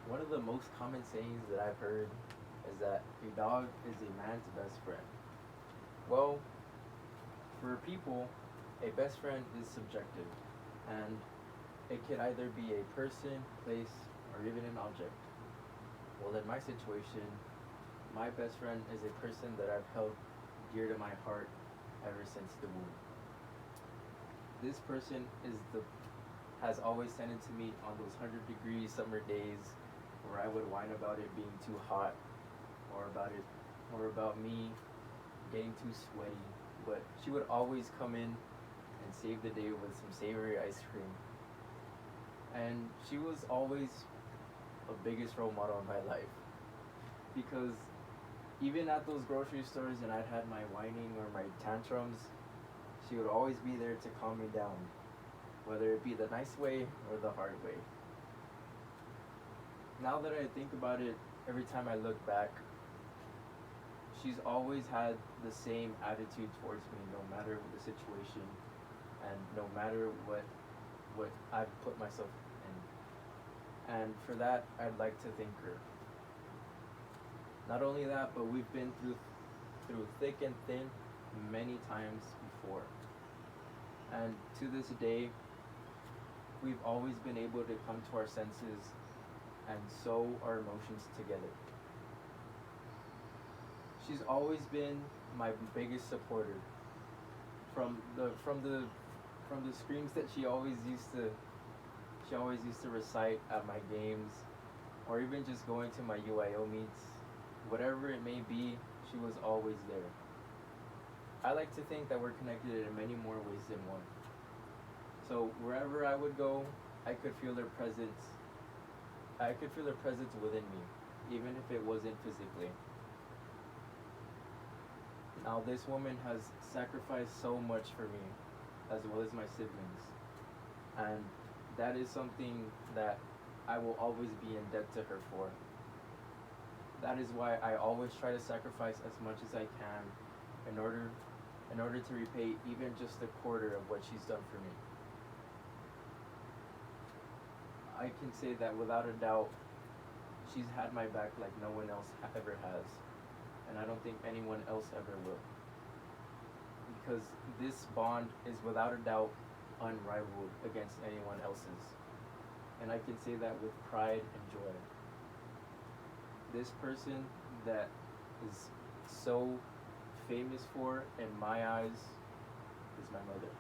One of the most common sayings that I've heard is that a dog is a man's best friend. Well, for people, a best friend is subjective, and it could either be a person, place, or even an object. Well, in my situation, my best friend is a person that I've held dear to my heart ever since the womb. This person is the has always tended to me on those 100-degree summer days where I would whine about it being too hot, or about it, or about me getting too sweaty. But she would always come in and save the day with some savory ice cream. And she was always the biggest role model in my life because even at those grocery stores and I'd had my whining or my tantrums, she would always be there to calm me down, whether it be the nice way or the hard way. Now that I think about it, every time I look back, she's always had the same attitude towards me no matter the situation and no matter what I've put myself in. And for that, I'd like to thank her. Not only that, but we've been through thick and thin many times before. And to this day, we've always been able to come to our senses and sew our emotions together. She's always been my biggest supporter. From the screams that she always used to recite at my games, or even just going to my UIO meets, whatever it may be, she was always there. I like to think that we're connected in many more ways than one. So wherever I would go, I could feel their presence. I could feel their presence within me, even if it wasn't physically. Now this woman has sacrificed so much for me, as well as my siblings. And that is something that I will always be in debt to her for. That is why I always try to sacrifice as much as I can in order to repay even just a quarter of what she's done for me. I can say that without a doubt, she's had my back like no one else ever has. And I don't think anyone else ever will. Because this bond is without a doubt unrivaled against anyone else's. And I can say that with pride and joy. This person that is so famous for, in my eyes, is my mother.